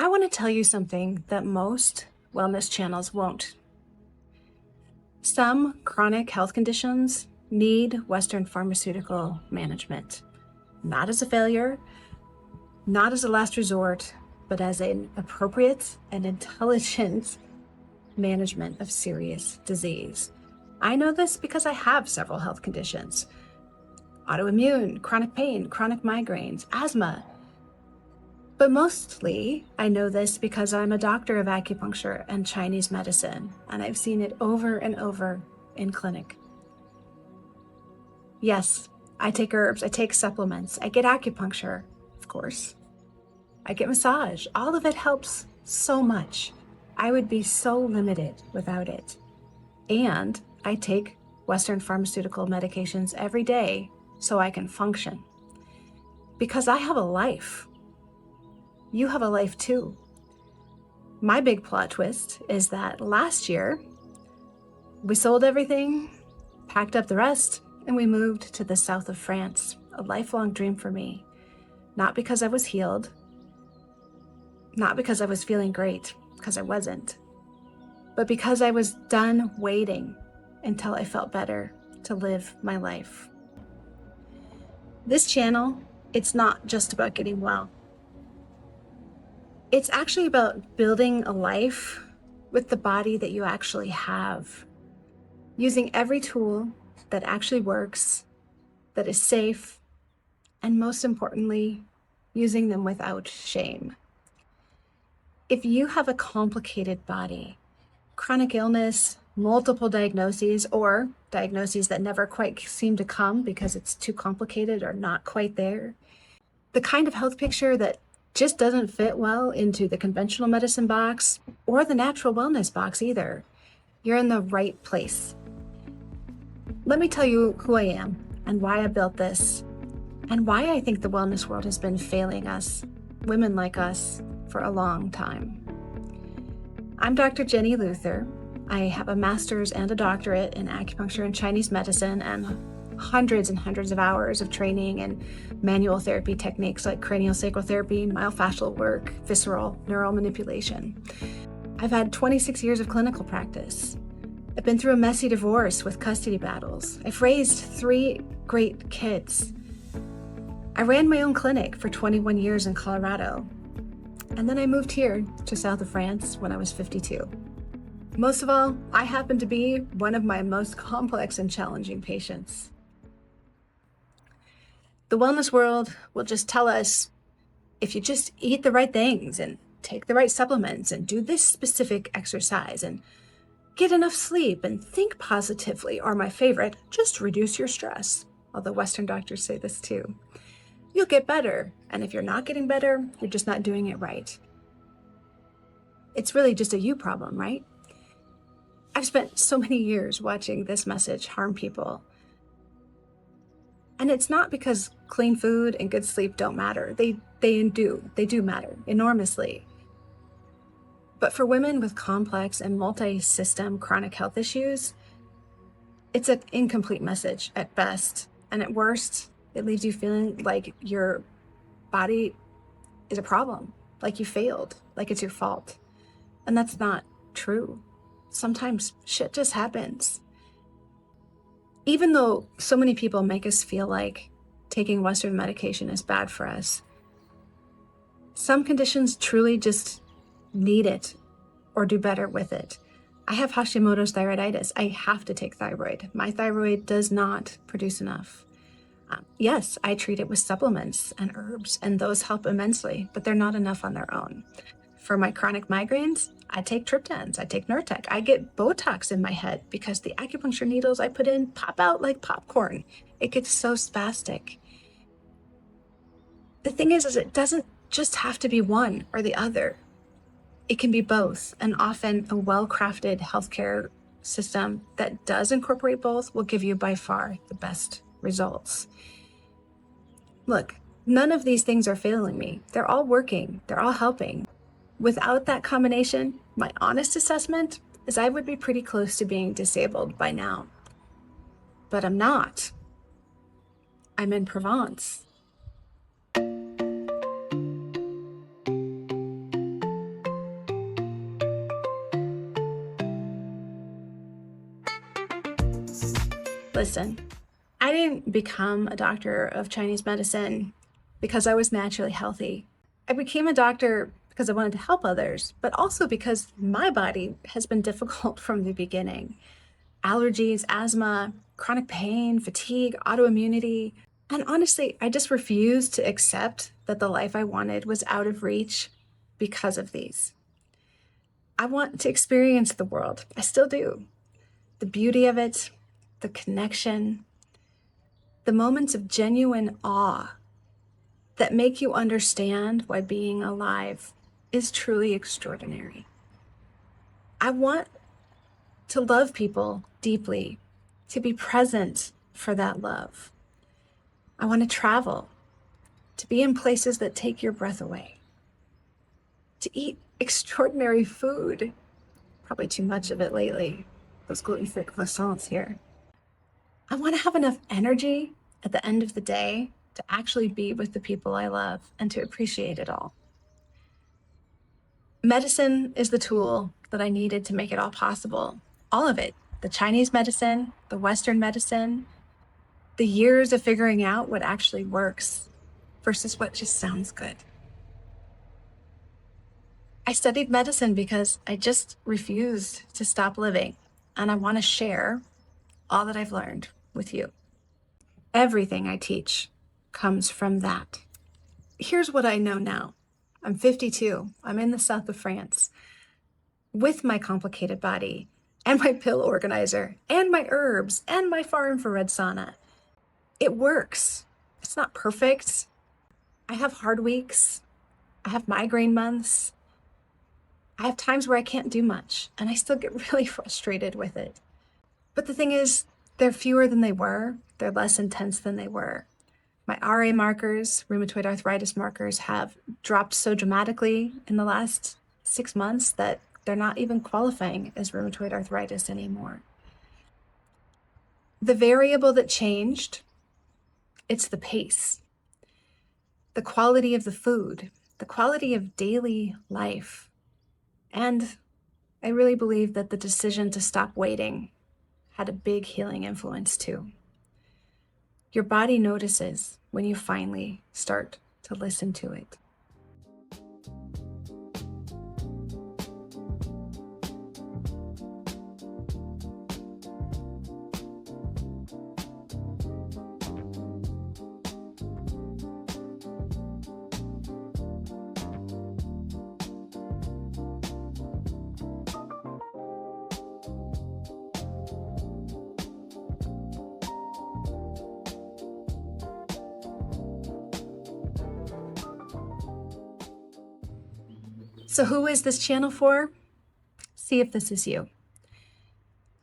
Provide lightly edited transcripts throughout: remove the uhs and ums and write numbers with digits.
I want to tell you something that most wellness channels won't. Some chronic health conditions need Western pharmaceutical management, not as a failure, not as a last resort, but as an appropriate and intelligent management of serious disease. I know this because I have several health conditions: autoimmune, chronic pain, chronic migraines, asthma. But mostly, I know this because I'm a doctor of acupuncture and Chinese medicine, and I've seen it over and over in clinic. Yes, I take herbs, I take supplements, I get acupuncture, of course. I get massage. All of it helps so much. I would be so limited without it. And I take Western pharmaceutical medications every day so I can function. Because I have a life. You have a life too. My big plot twist is that last year, we sold everything, packed up the rest, and we moved to the south of France, a lifelong dream for me. Not because I was healed, not because I was feeling great, because I wasn't, but because I was done waiting until I felt better to live my life. This channel, it's not just about getting well. It's actually about building a life with the body that you actually have, using every tool that actually works, that is safe, and most importantly, using them without shame. If you have a complicated body, chronic illness, multiple diagnoses, or diagnoses that never quite seem to come because it's too complicated or not quite there, the kind of health picture that just doesn't fit well into the conventional medicine box or the natural wellness box either, you're in the right place. Let me tell you who I am and why I built this and why I think the wellness world has been failing us, women like us, for a long time. I'm Dr. Jennie Luther. I have a master's and a doctorate in acupuncture and Chinese medicine and hundreds and hundreds of hours of training in manual therapy techniques like craniosacral therapy, myofascial work, visceral, neural manipulation. I've had 26 years of clinical practice. I've been through a messy divorce with custody battles. I've raised 3 great kids. I ran my own clinic for 21 years in Colorado. And then I moved here to south of France when I was 52. Most of all, I happen to be one of my most complex and challenging patients. The wellness world will just tell us, if you just eat the right things and take the right supplements and do this specific exercise and get enough sleep and think positively, or my favorite, just reduce your stress. Although Western doctors say this too. You'll get better. And if you're not getting better, you're just not doing it right. It's really just a you problem, right? I've spent so many years watching this message harm people. And it's not because clean food and good sleep don't matter. They do matter enormously. But for women with complex and multi-system chronic health issues, it's an incomplete message at best. And at worst, it leaves you feeling like your body is a problem, like you failed, like it's your fault. And that's not true. Sometimes shit just happens. Even though so many people make us feel like taking Western medication is bad for us, some conditions truly just need it or do better with it. I have Hashimoto's thyroiditis. I have to take thyroid. My thyroid does not produce enough. Yes, I treat it with supplements and herbs, and those help immensely, but they're not enough on their own. For my chronic migraines, I take triptans, I take Nurtec, I get Botox in my head because the acupuncture needles I put in pop out like popcorn. It gets so spastic. The thing is it doesn't just have to be one or the other. It can be both, and often a well-crafted healthcare system that does incorporate both will give you by far the best results. Look, none of these things are failing me. They're all working, they're all helping. Without that combination, my honest assessment is I would be pretty close to being disabled by now. But I'm not. I'm in Provence. Listen, I didn't become a doctor of Chinese medicine because I was naturally healthy. I became a doctor because I wanted to help others, but also because my body has been difficult from the beginning. Allergies, asthma, chronic pain, fatigue, autoimmunity. And honestly, I just refused to accept that the life I wanted was out of reach because of these. I want to experience the world. I still do. The beauty of it, the connection, the moments of genuine awe that make you understand why being alive is truly extraordinary. I want to love people deeply, to be present for that love. I want to travel, to be in places that take your breath away, to eat extraordinary food, probably too much of it lately, those gluten-free croissants here. I want to have enough energy at the end of the day to actually be with the people I love and to appreciate it all. Medicine is the tool that I needed to make it all possible. All of it. The Chinese medicine, the Western medicine, the years of figuring out what actually works versus what just sounds good. I studied medicine because I just refused to stop living, and I want to share all that I've learned with you. Everything I teach comes from that. Here's what I know now. I'm 52. I'm in the south of France with my complicated body and my pill organizer and my herbs and my far infrared sauna. It works. It's not perfect. I have hard weeks. I have migraine months. I have times where I can't do much and I still get really frustrated with it. But the thing is, they're fewer than they were. They're less intense than they were. My RA markers, rheumatoid arthritis markers, have dropped so dramatically in the last 6 months that they're not even qualifying as rheumatoid arthritis anymore. The variable that changed, it's the pace, the quality of the food, the quality of daily life. And I really believe that the decision to stop waiting had a big healing influence too. Your body notices when you finally start to listen to it. So who is this channel for? See if this is you.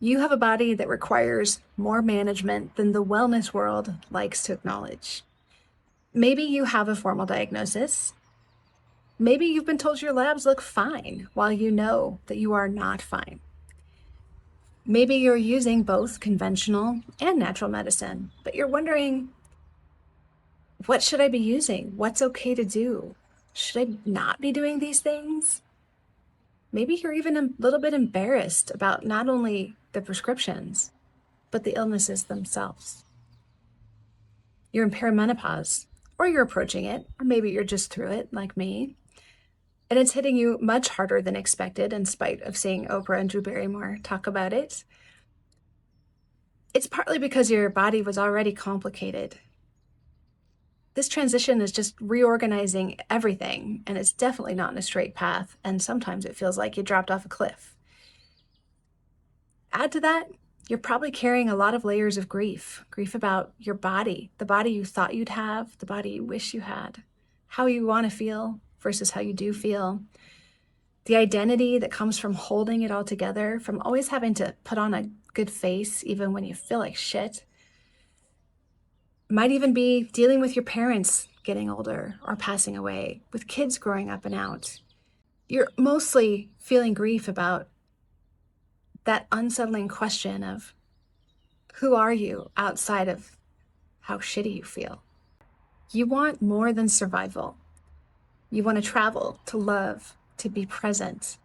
You have a body that requires more management than the wellness world likes to acknowledge. Maybe you have a formal diagnosis. Maybe you've been told your labs look fine while you know that you are not fine. Maybe you're using both conventional and natural medicine, but you're wondering, what should I be using? What's okay to do? Should I not be doing these things? Maybe you're even a little bit embarrassed about not only the prescriptions, but the illnesses themselves. You're in perimenopause, or you're approaching it, or maybe you're just through it like me, and it's hitting you much harder than expected in spite of seeing Oprah and Drew Barrymore talk about it. It's partly because your body was already complicated. This transition is just reorganizing everything, and it's definitely not in a straight path, and sometimes it feels like you dropped off a cliff. Add to that, you're probably carrying a lot of layers of grief about your body, the body you thought you'd have, the body you wish you had, how you want to feel versus how you do feel, the identity that comes from holding it all together, from always having to put on a good face even when you feel like shit. Might even be dealing with your parents getting older or passing away, with kids growing up and out. You're mostly feeling grief about that unsettling question of, who are you outside of how shitty you feel? You want more than survival. You want to travel, to love, to be present,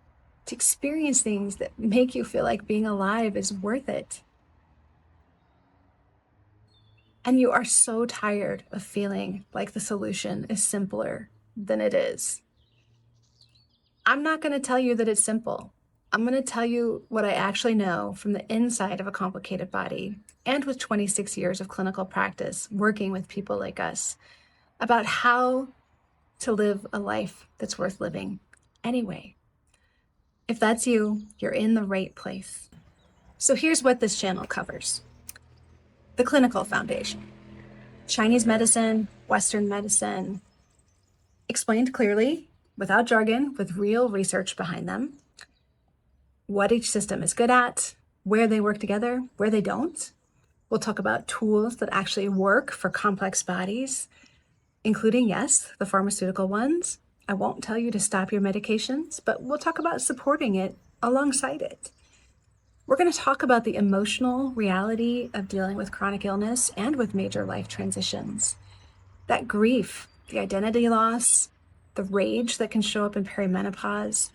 to experience things that make you feel like being alive is worth it. And you are so tired of feeling like the solution is simpler than it is. I'm not going to tell you that it's simple. I'm going to tell you what I actually know from the inside of a complicated body, and with 26 years of clinical practice working with people like us, about how to live a life that's worth living anyway. If that's you, you're in the right place. So here's what this channel covers. The clinical foundation. Chinese medicine, Western medicine, explained clearly, without jargon, with real research behind them. What each system is good at, where they work together, where they don't. We'll talk about tools that actually work for complex bodies, including, yes, the pharmaceutical ones. I won't tell you to stop your medications, but we'll talk about supporting it alongside it. We're going to talk about the emotional reality of dealing with chronic illness and with major life transitions. That grief, the identity loss, the rage that can show up in perimenopause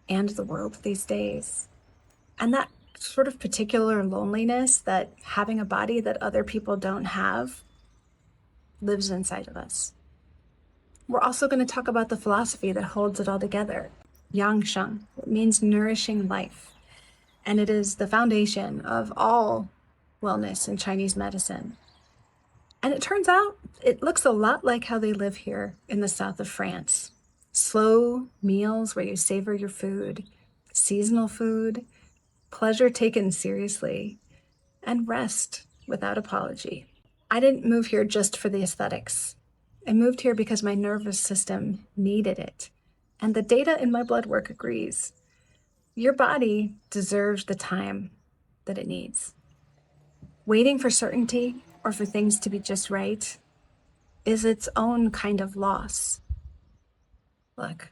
and the world these days. And that sort of particular loneliness that having a body that other people don't have lives inside of us. We're also going to talk about the philosophy that holds it all together, Sheng. It means nourishing life. And it is the foundation of all wellness in Chinese medicine. And it turns out it looks a lot like how they live here in the south of France. Slow meals where you savor your food, seasonal food, pleasure taken seriously, and rest without apology. I didn't move here just for the aesthetics. I moved here because my nervous system needed it. And the data in my blood work agrees. Your body deserves the time that it needs. Waiting for certainty or for things to be just right is its own kind of loss. Look,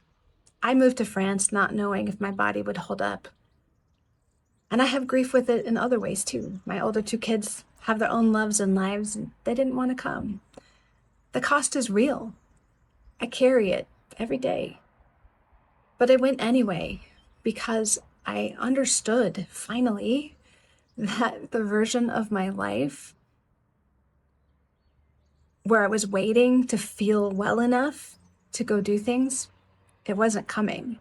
I moved to France not knowing if my body would hold up. And I have grief with it in other ways too. My older two kids have their own loves and lives, and they didn't want to come. The cost is real. I carry it every day. But I went anyway, because I understood, finally, that the version of my life where I was waiting to feel well enough to go do things, it wasn't coming.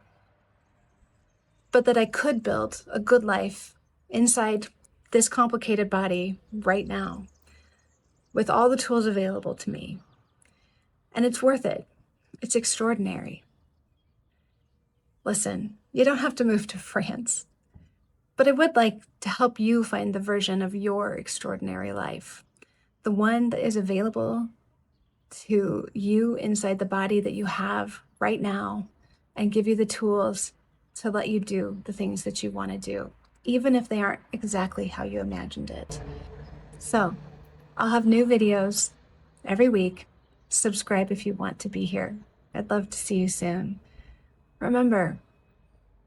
But that I could build a good life inside this complicated body right now, with all the tools available to me. And it's worth it. It's extraordinary. Listen, you don't have to move to France, but I would like to help you find the version of your extraordinary life, the one that is available to you inside the body that you have right now, and give you the tools to let you do the things that you want to do, even if they aren't exactly how you imagined it. So I'll have new videos every week. Subscribe if you want to be here. I'd love to see you soon. Remember,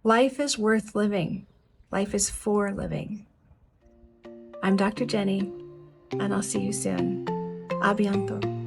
life is worth living. Life is for living. I'm Dr. Jennie, and I'll see you soon. A bientôt.